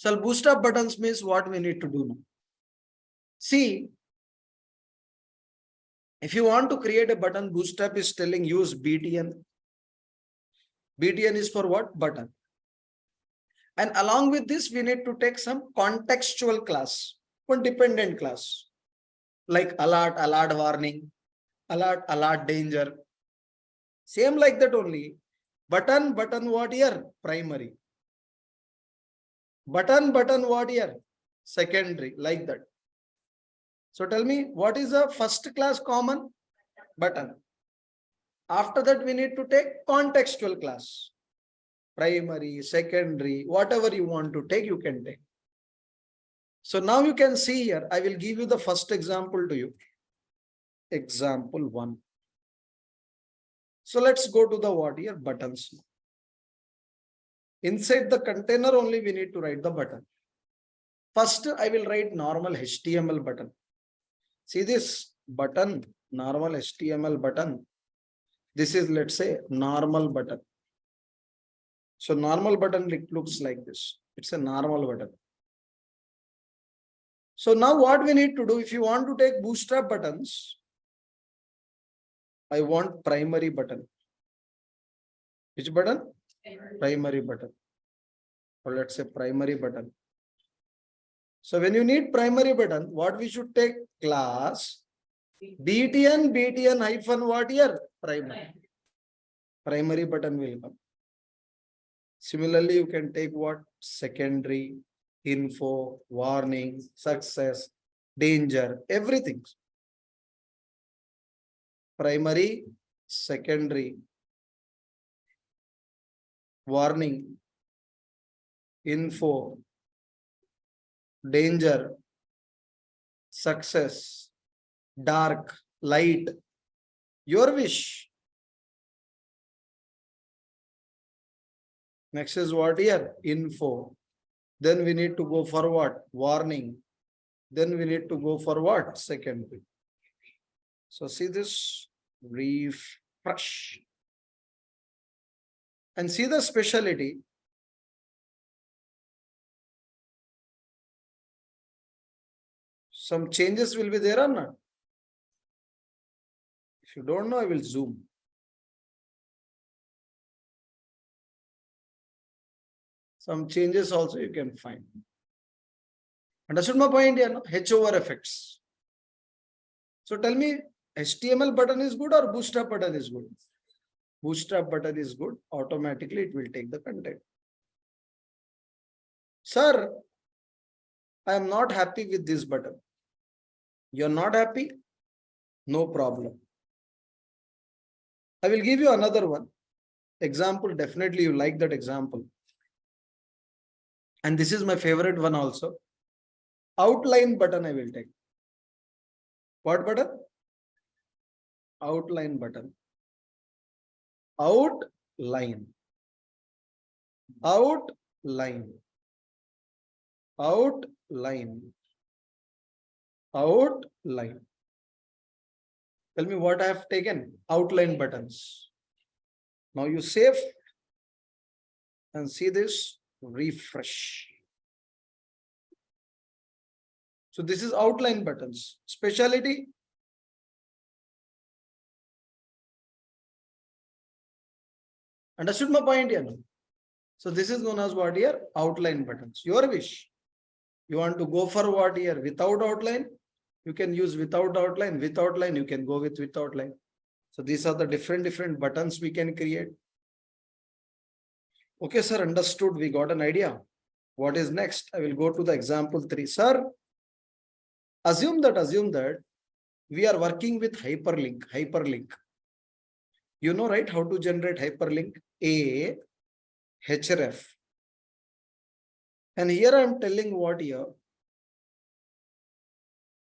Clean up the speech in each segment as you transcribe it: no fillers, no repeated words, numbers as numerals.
So bootstrap buttons means what we need to do now. See, if you want to create a button, Bootstrap is telling use BTN. BTN is for what? Button. And along with this, we need to take some contextual class, one dependent class, like alert, alert warning, alert, alert danger. Same like that only. Button, button what here? Primary. Button, button what here? Secondary, like that. So tell me, what is the first class common? Button. After that, we need to take contextual class. Primary, secondary, whatever you want to take, you can take. So now you can see here, I will give you the first example to you. Example 1. So let's go to the what here? Buttons. Inside the container only we need to write the button. First, I will write normal HTML button. See this button, normal HTML button. This is, let's say, normal button. So normal button, it looks like this. It's a normal button. So now what we need to do, if you want to take Bootstrap buttons, I want primary button. Which button? Primary button. Or let's say primary button. So when you need primary button, what we should take? Class BTN hyphen what here? Primary. Primary button will come. Similarly, you can take what? Secondary, info, warning, success, danger, everything. Primary, secondary, warning, info, danger, success, dark, light, your wish. Next is what here? Info. Then we need to go for what? Warning. Then we need to go for what? Secondary. So see this, refresh. And see the speciality. Some changes will be there or not? If you don't know, I will zoom. Some changes also you can find. Understood my point here? No? H over effects. So tell me, HTML button is good or Bootstrap button is good? Bootstrap button is good. Automatically it will take the content. Sir, I am not happy with this button. You're not happy? No problem. I will give you another one. Example, definitely you like that example. And this is my favorite one also. Outline button I will take. What button? Outline button. Outline. Outline. Outline. Outline. Tell me what I have taken. Outline buttons. Now you save and see this, refresh. So this is outline buttons. Speciality. Understood my point here? So this is known as what here? Outline buttons. Your wish. You want to go for what here? Without outline? You can use without outline. With outline, you can go with outline. So these are the different buttons we can create. Okay, sir, understood. We got an idea. What is next? I will go to the example 3. Sir, assume that we are working with hyperlink. You know, right, how to generate hyperlink? A, href. And here I am telling what here?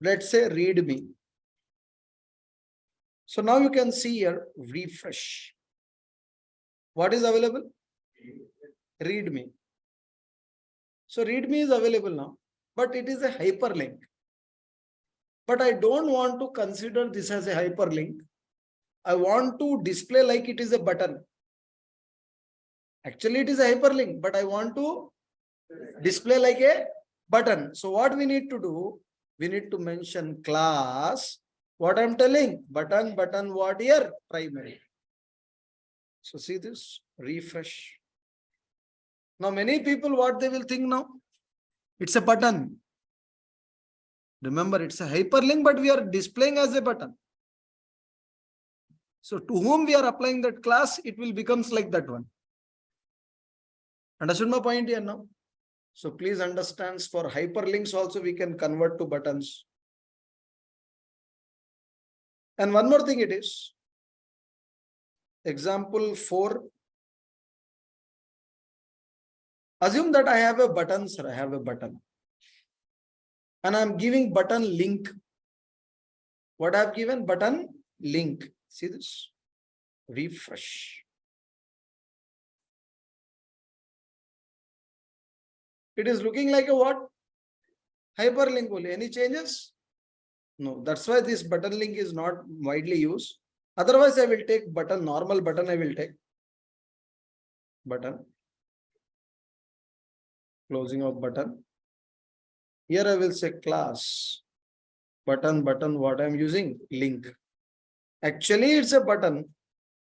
Let's say readme. So now you can see here, refresh. What is available? Readme. So readme is available now, but it is a hyperlink. But I don't want to consider this as a hyperlink. I want to display like it is a button. Actually, it is a hyperlink, but I want to display like a button. So what we need to do, we need to mention class. What I'm telling, button, what here? Primary. So see this, refresh. Now many people, what they will think now? It's a button. Remember, it's a hyperlink, but we are displaying as a button. So to whom we are applying that class, it will becomes like that one. Understood my point here now? So please understand, for hyperlinks also we can convert to buttons. And one more thing it is, example 4. Assume that I have a button, sir. I have a button. And I'm giving button link. What I've given? Button link. See this? Refresh. It is looking like a what? Hyperlink only. Any changes? No. That's why this button link is not widely used. Otherwise, I will take button, normal button I will take. Button. Closing of button. Here I will say class. Button, what I'm using? Link. Actually, it's a button.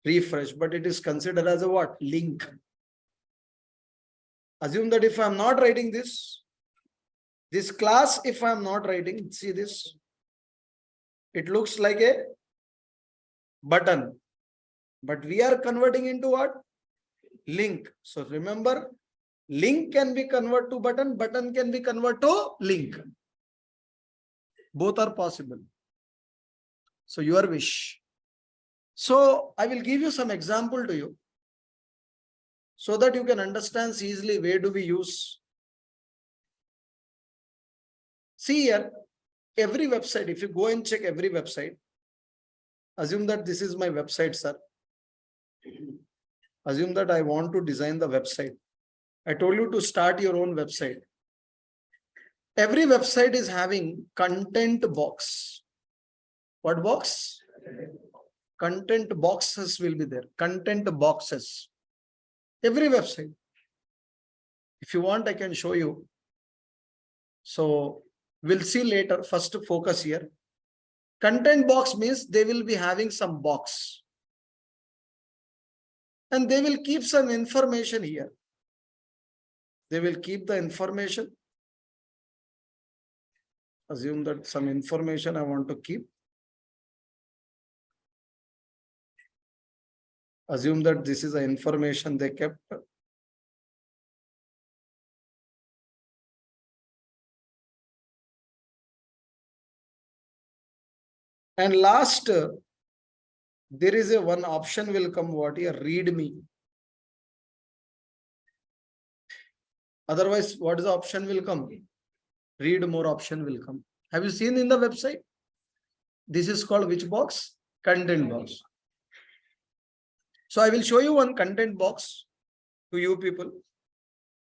Refresh, but it is considered as a what? Link. Assume that if I'm not writing this class, if I'm not writing, see this, it looks like a button, but we are converting into what? Link. So remember, link can be converted to button, button can be converted to link. Both are possible. So your wish. So I will give you some example to you, so that you can understand easily where do we use. See here, every website, if you go and check every website, assume that this is my website, sir. Assume that I want to design the website. I told you to start your own website. Every website is having content box. What box? Content boxes will be there. Content boxes. Every website. If you want, I can show you. So we'll see later. First, focus here. Content box means they will be having some box. And they will keep some information here. They will keep the information. Assume that some information I want to keep. Assume that this is the information they kept. And last, there is a one option will come, what here? Read me. Otherwise, what is the option will come? Read more option will come. Have you seen in the website? This is called which box? Content box. So I will show you one content box to you people.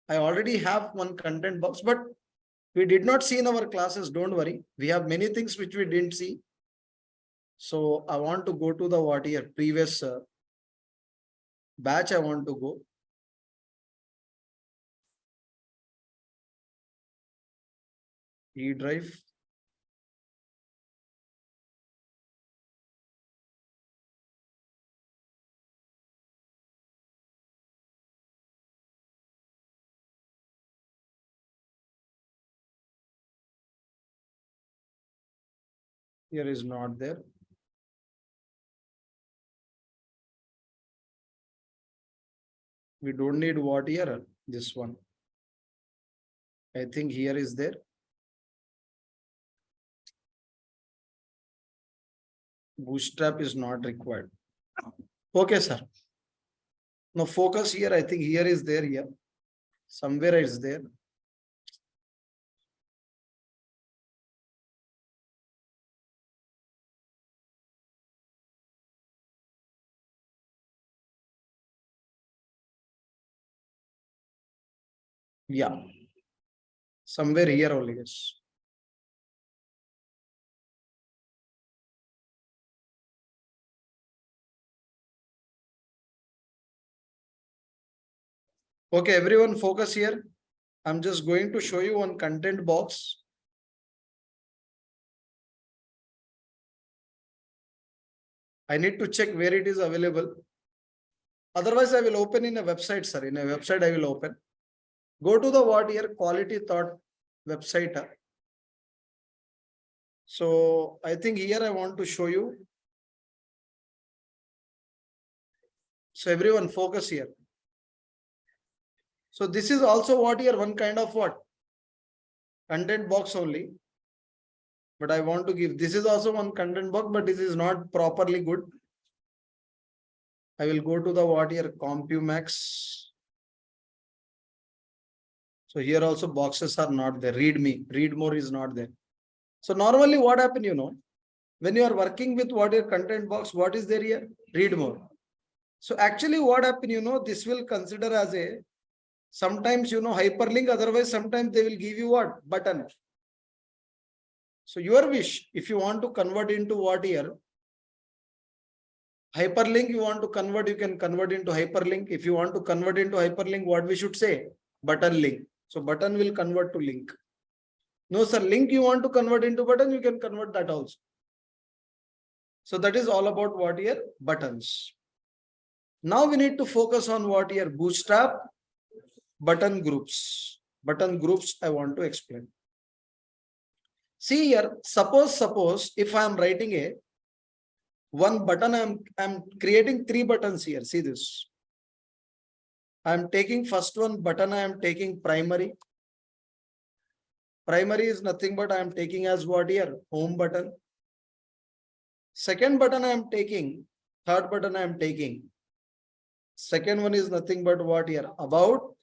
I already have one content box, but we did not see in our classes. Don't worry. We have many things which we didn't see. So I want to go to the what here? Previous batch I want to go. E-drive. Here is not there. We don't need what here? This one. I think here is there. Bootstrap is not required. Okay, sir. Now focus here. I think here is there here. Somewhere it's there. Yeah. Somewhere here only is. Okay, everyone focus here. I'm just going to show you one content box. I need to check where it is available. Otherwise, I will open in a website, sir. In a website, I will open. Go to the what here quality thought website. So I think here I want to show you. So everyone focus here. So this is also what here one kind of what? Content box only. But I want to give, this is also one content box, but this is not properly good. I will go to the what here CompuMax. So here also boxes are not there. Read me, read more is not there. So normally what happen, when you are working with what your content box, what is there here? Read more. So actually what happen, this will consider as a, sometimes, hyperlink, otherwise sometimes they will give you what? Button. So your wish, if you want to convert into what here? Hyperlink, you want to convert, you can convert into hyperlink. If you want to convert into hyperlink, what we should say? Button link. So button will convert to link. No, sir, link you want to convert into button, you can convert that also. So that is all about what here? Buttons. Now we need to focus on what here? Bootstrap button groups. Button groups I want to explain. See here, suppose if I am writing a one button, I'm creating 3 buttons here. See this. I'm taking first one button, I am taking primary. Primary is nothing but I am taking as what here? Home button. Second button I am taking, third button I am taking. Second one is nothing but what here? About.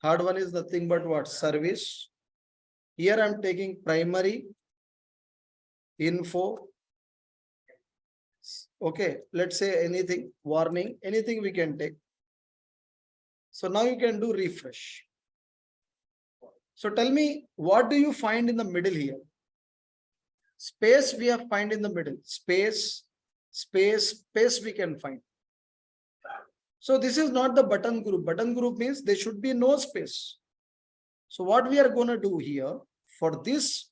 Third one is nothing but what? Service. Here I am taking primary, info. Okay, let's say anything, warning, anything we can take. So now you can do refresh. So tell me, what do you find in the middle here? Space we have find in the middle. Space we can find. So this is not the button group. Button group means there should be no space. So what we are going to do here, for this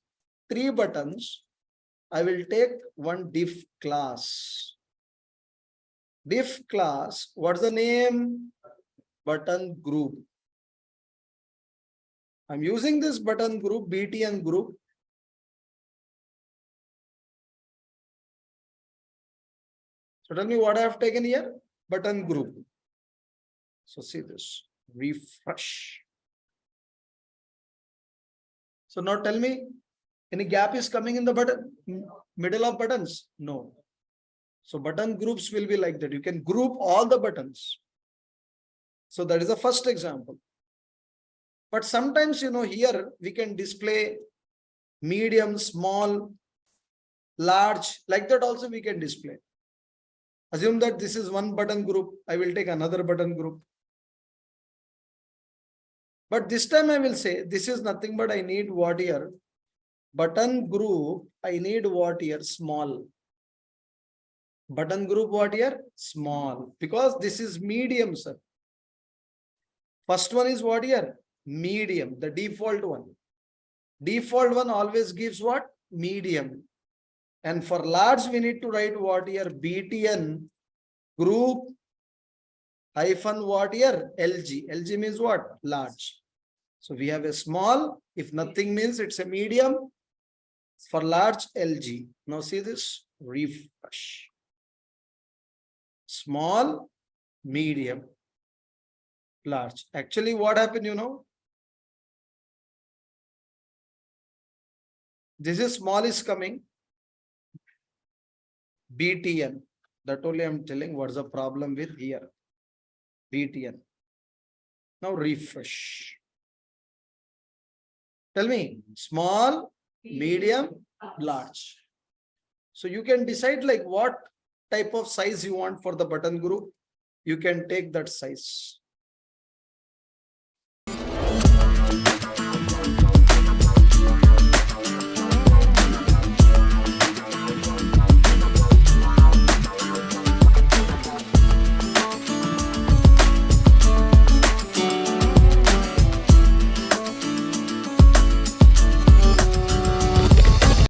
3 buttons, I will take one div class. Div class, what's the name? Button group. I'm using this button group, BTN group. So tell me what I have taken here? Button group. So see this, refresh. So now tell me, any gap is coming in the button, middle of buttons? No. So button groups will be like that. You can group all the buttons. So that is the first example. But sometimes, here we can display medium, small, large, like that also we can display. Assume that this is one button group. I will take another button group. But this time I will say, this is nothing but I need what here? Button group, I need what here? Small. Button group what here? Small. Because this is medium, sir. First one is what here? Medium, the default one. Default one always gives what? Medium. And for large, we need to write what here? BTN group hyphen what here? LG. LG means what? Large. So we have a small. If nothing means it's a medium. For large, LG. Now see this. Refresh. Small, medium, large. Actually, what happened, This is small is coming. BTN. That only I'm telling what's the problem with here. BTN. Now refresh. Tell me, small, medium, large. So you can decide like what type of size you want for the button group. You can take that size.